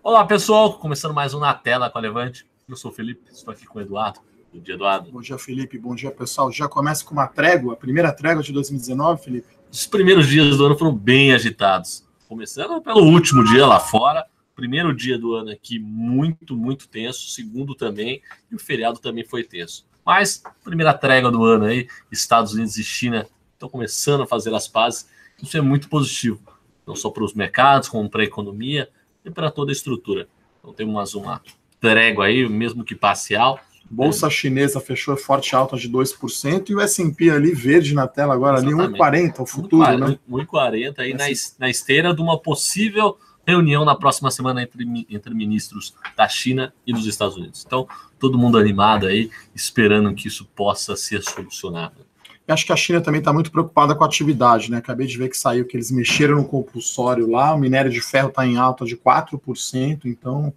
Olá, pessoal. Começando mais um Na Tela com a Levante. Eu sou o Felipe, estou aqui com o Eduardo. Bom dia, Eduardo. Bom dia, Felipe. Bom dia, pessoal. Já começa com uma trégua, a primeira trégua de 2019, Felipe? Os primeiros dias do ano foram bem agitados. Começando pelo último dia lá fora. Primeiro dia do ano aqui muito tenso. Segundo também. E o feriado também foi tenso. Mas, primeira trégua do ano aí, Estados Unidos e China estão começando a fazer as pazes. Isso é muito positivo. Não só para os mercados, como para a economia e para toda a estrutura. Então temos uma trégua aí, mesmo que parcial. Bolsa chinesa fechou forte alta de 2% e o S&P ali verde na tela agora, exatamente. Ali 1,40 o futuro, 1,40, né? 1,40 aí na esteira de uma possível reunião na próxima semana entre ministros da China e dos Estados Unidos. Então, todo mundo animado aí, esperando que isso possa ser solucionado. Eu acho que a China também está muito preocupada com a atividade, né? Acabei de ver que saiu que eles mexeram no compulsório lá, o minério de ferro está em alta de 4%, então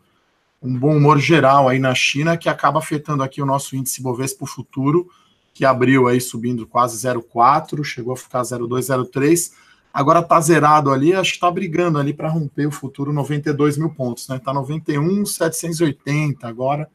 um bom humor geral aí na China que acaba afetando aqui o nosso índice Bovespa futuro, que abriu aí subindo quase 0,4, chegou a ficar 0,2, 0,3, agora está zerado ali, acho que está brigando ali para romper o futuro 92 mil pontos, né? Está 91,780 agora.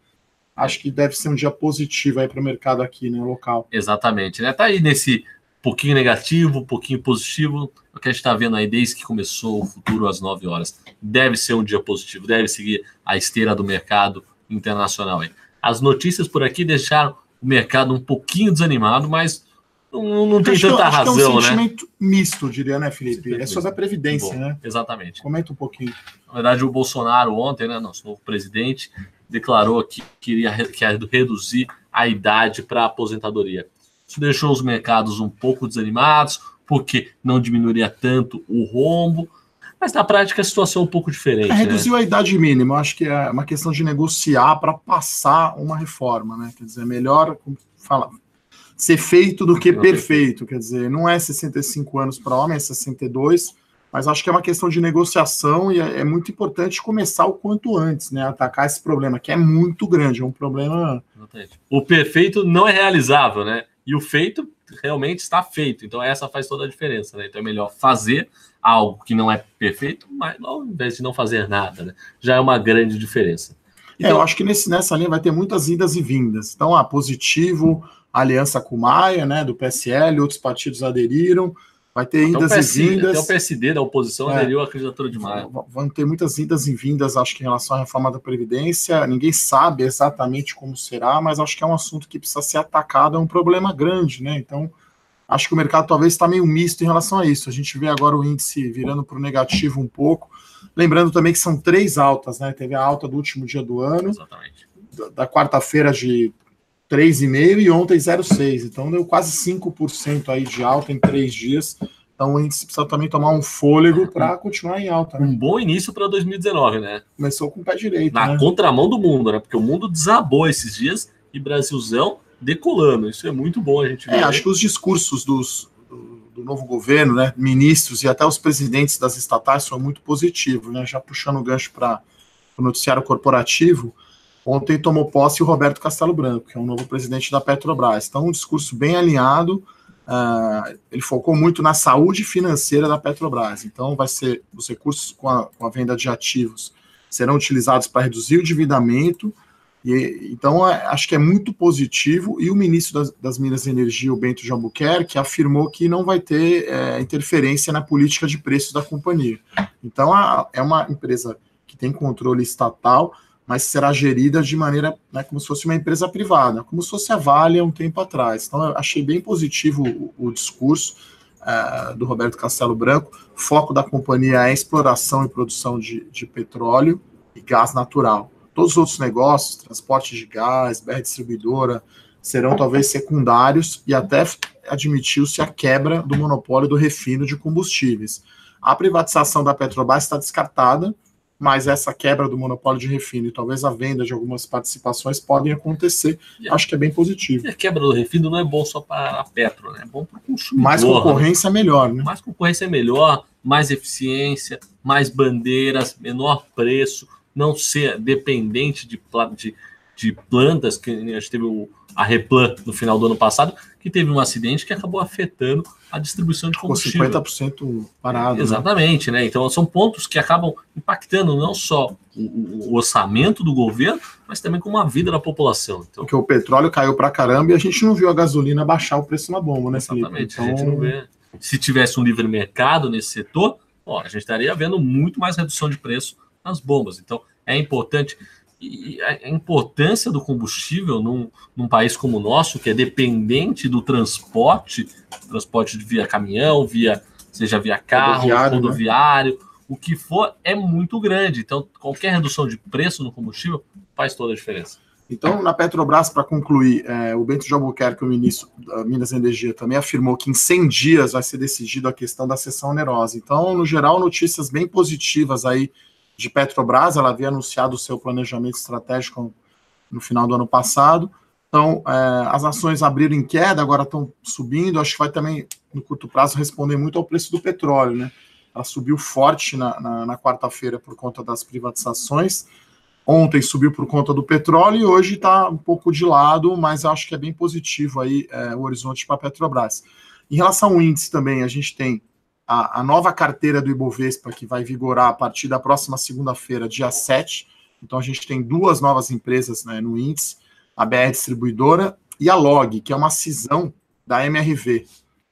Acho que deve ser um dia positivo aí para o mercado aqui, né, local. Exatamente, né? Tá aí nesse pouquinho negativo, pouquinho positivo, o que a gente está vendo aí desde que começou o futuro às 9 horas. Deve ser um dia positivo, deve seguir a esteira do mercado internacional aí. As notícias por aqui deixaram o mercado um pouquinho desanimado, mas não tem tanta razão, né? É um sentimento misto, diria, né, Felipe? É sobre a Previdência, né? Exatamente. Comenta um pouquinho. Na verdade, o Bolsonaro ontem, né, nosso novo presidente, declarou que queria reduzir a idade para a aposentadoria. Isso deixou os mercados um pouco desanimados, porque não diminuiria tanto o rombo, mas na prática a situação é um pouco diferente. Reduziu, né? A idade mínima, acho que é uma questão de negociar para passar uma reforma, né? Quer dizer, é melhor ser feito do que perfeito, quer dizer, não é 65 anos para homem, é 62, mas acho que é uma questão de negociação e é muito importante começar o quanto antes, né? Atacar esse problema, que é muito grande, é um problema... O perfeito não é realizável, né? E o feito realmente está feito. Então essa faz toda a diferença, né? Então é melhor fazer algo que não é perfeito, mas ao invés de não fazer nada, né? Já é uma grande diferença. Então, eu acho que nessa linha vai ter muitas idas e vindas. Então, positivo, a aliança com o Maia, né, do PSL, outros partidos aderiram, vai ter idas e vindas. Até o PSD da oposição aderiu à candidatura de Maia. Vão ter muitas idas e vindas, acho que em relação à reforma da Previdência. Ninguém sabe exatamente como será, mas acho que é um assunto que precisa ser atacado, é um problema grande, né? Então, acho que o mercado talvez está meio misto em relação a isso. A gente vê agora o índice virando para o negativo um pouco. Lembrando também que são 3 altas, né? Teve a alta do último dia do ano, exatamente, da quarta-feira de 3,5% e ontem 0,6%. Então deu quase 5% aí de alta em 3 dias. Então o índice precisa também tomar um fôlego para continuar em alta. Né? Um bom início para 2019, né? Começou com o pé direito. Na contramão do mundo, né? Porque o mundo desabou esses dias e Brasilzão decolando. Isso é muito bom a gente ver. Acho que os discursos do novo governo, né, ministros e até os presidentes das estatais são muito positivos, né? Já puxando o gancho para o noticiário corporativo, ontem tomou posse o Roberto Castelo Branco, que é o novo presidente da Petrobras. Então, um discurso bem alinhado, ele focou muito na saúde financeira da Petrobras. Então, vai ser os recursos com a venda de ativos serão utilizados para reduzir o endividamento. Então, acho que é muito positivo, e o ministro das Minas e Energia, o Bento de Albuquerque, afirmou que não vai ter interferência na política de preços da companhia. Então, é uma empresa que tem controle estatal, mas será gerida de maneira, né, como se fosse uma empresa privada, como se fosse a Vale há um tempo atrás. Então, eu achei bem positivo o discurso do Roberto Castelo Branco. O foco da companhia é a exploração e produção de petróleo e gás natural. Todos os outros negócios, transporte de gás, BR distribuidora, serão talvez secundários, e até admitiu-se a quebra do monopólio do refino de combustíveis. A privatização da Petrobras está descartada, mas essa quebra do monopólio de refino e talvez a venda de algumas participações podem acontecer. Acho que é bem positivo. E a quebra do refino não é bom só para a Petro, né? É bom para o consumidor. Mais concorrência, né? É melhor, né? Mais concorrência é melhor, mais eficiência, mais bandeiras, menor preço, não ser dependente de de plantas, que a gente teve a Replan no final do ano passado, que teve um acidente que acabou afetando a distribuição de combustível. 50% parado. Exatamente, né? Então são pontos que acabam impactando não só o orçamento do governo, mas também com a vida da população. Então, porque o petróleo caiu pra caramba e a gente não viu a gasolina baixar o preço na bomba, né, Felipe? Exatamente, então... a gente não vê. Se tivesse um livre mercado nesse setor, a gente estaria vendo muito mais redução de preço nas bombas. Então é importante. E a importância do combustível num país como o nosso, que é dependente do transporte via caminhão, seja via carro, rodoviário, né? O que for, é muito grande. Então, qualquer redução de preço no combustível faz toda a diferença. Então, na Petrobras, para concluir, o Bento de Albuquerque, o ministro da Minas e Energia, também afirmou que em 100 dias vai ser decidida a questão da cessão onerosa. Então, no geral, notícias bem positivas aí de Petrobras. Ela havia anunciado o seu planejamento estratégico no final do ano passado. Então, as ações abriram em queda, agora estão subindo. Acho que vai também, no curto prazo, responder muito ao preço do petróleo, né? Ela subiu forte na quarta-feira por conta das privatizações. Ontem subiu por conta do petróleo e hoje está um pouco de lado, mas acho que é bem positivo aí o horizonte para a Petrobras. Em relação ao índice também, a gente tem a nova carteira do Ibovespa, que vai vigorar a partir da próxima segunda-feira, dia 7. Então, a gente tem duas novas empresas, né, no índice, a BR Distribuidora e a Log, que é uma cisão da MRV.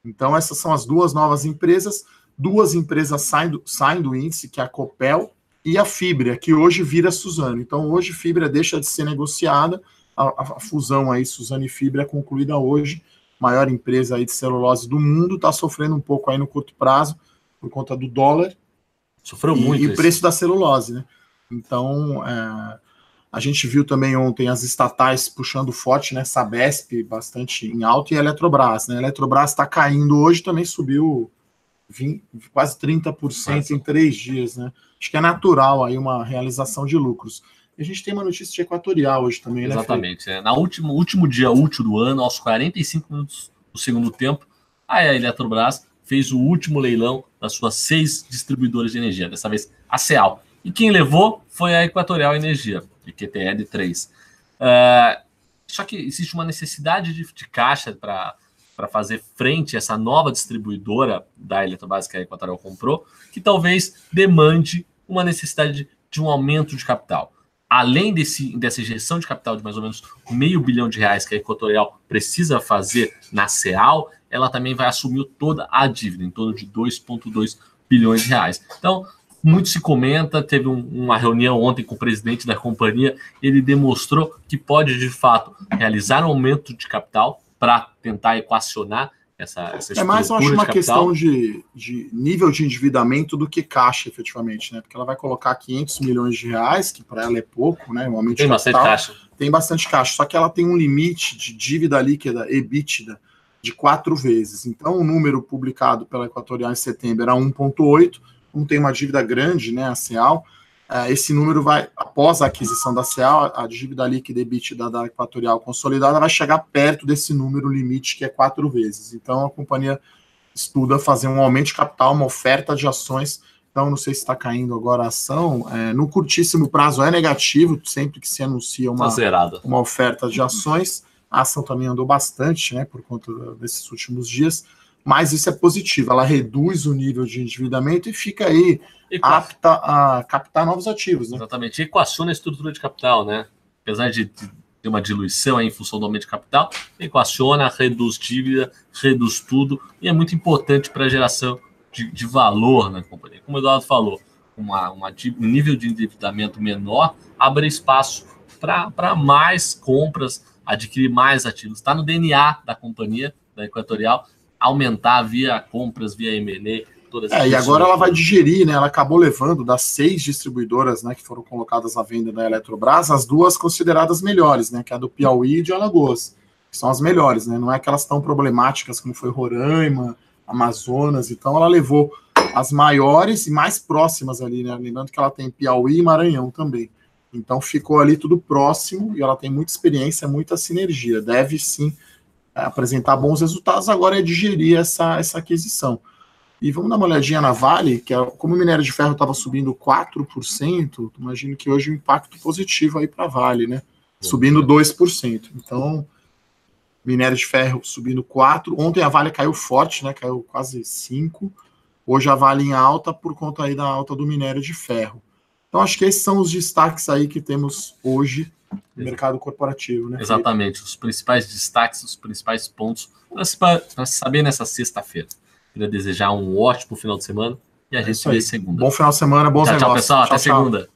Então, essas são as duas novas empresas. Duas empresas saem do índice, que é a Copel e a Fibria, que hoje vira Suzano. Então, hoje Fibria deixa de ser negociada, a fusão aí Suzano e Fibria é concluída hoje. Maior empresa aí de celulose do mundo, está sofrendo um pouco aí no curto prazo, por conta do dólar. Sofreu muito. E o preço da celulose, né? Então, a gente viu também ontem as estatais puxando forte, né? Sabesp bastante em alta e a Eletrobras, né? A Eletrobras está caindo hoje, também subiu quase 30% em 3 dias, né? Acho que é natural aí uma realização de lucros. E a gente tem uma notícia de Equatorial hoje também, né? Exatamente. No último dia útil do ano, aos 45 minutos do segundo tempo, a Eletrobras fez o último leilão das suas 6 distribuidoras de energia, dessa vez a CEAL. E quem levou foi a Equatorial Energia, de QTE 3. Só que existe uma necessidade de caixa para fazer frente a essa nova distribuidora da Eletrobras que a Equatorial comprou, que talvez demande uma necessidade de um aumento de capital. Além dessa injeção de capital de mais ou menos R$500 milhão que a Equatorial precisa fazer na CEAL, ela também vai assumir toda a dívida, em torno de R$2,2 bilhões. Então, muito se comenta, teve uma reunião ontem com o presidente da companhia, ele demonstrou que pode, de fato, realizar um aumento de capital para tentar equacionar essa estrutura mais, eu acho, uma questão de nível de endividamento do que caixa, efetivamente, né? Porque ela vai colocar R$500 milhões, que para ela é pouco, né? Um aumento tem de capital, bastante caixa. Tem bastante caixa, só que ela tem um limite de dívida líquida, EBITDA, de 4 vezes. Então, o número publicado pela Equatorial em setembro era 1,8, como tem uma dívida grande, né, a CEAL, esse número vai, após a aquisição da CEAL, a dívida líquida EBITDA da Equatorial consolidada vai chegar perto desse número limite, que é 4 vezes. Então, a companhia estuda fazer um aumento de capital, uma oferta de ações. Então, não sei se está caindo agora a ação. No curtíssimo prazo é negativo, sempre que se anuncia uma oferta de ações. A ação também andou bastante, né, por conta desses últimos dias. Mas isso é positivo, ela reduz o nível de endividamento e fica aí apta a captar novos ativos, né? Exatamente, e equaciona a estrutura de capital, né? Apesar de ter uma diluição aí em função do aumento de capital, equaciona, reduz dívida, reduz tudo, e é muito importante para a geração de valor na companhia. Como o Eduardo falou, um nível de endividamento menor abre espaço para mais compras, adquirir mais ativos. Está no DNA da companhia, da Equatorial, aumentar via compras, via M&A, todas essas e agora ela vai digerir, né? Ela acabou levando das 6 distribuidoras, né, que foram colocadas à venda da Eletrobras, as 2 consideradas melhores, né? Que é a do Piauí e de Alagoas, que são as melhores, né? Não é aquelas tão problemáticas como foi Roraima, Amazonas. Então ela levou as maiores e mais próximas ali, né? Lembrando que ela tem Piauí e Maranhão também. Então ficou ali tudo próximo e ela tem muita experiência, muita sinergia. Deve sim apresentar bons resultados, agora é digerir essa aquisição. E vamos dar uma olhadinha na Vale, que como o minério de ferro estava subindo 4%, imagino que hoje um impacto positivo aí para a Vale, né? subindo 2%. Então, minério de ferro subindo 4%. Ontem a Vale caiu forte, né? Caiu quase 5%. Hoje a Vale em alta por conta aí da alta do minério de ferro. Então, acho que esses são os destaques aí que temos hoje no mercado corporativo, né? Exatamente, Felipe? Os principais destaques, os principais pontos para saber nessa sexta-feira. Queria desejar um ótimo final de semana e a gente se vê segunda. Bom final de semana, bons negócios. Tchau, pessoal. Até segunda.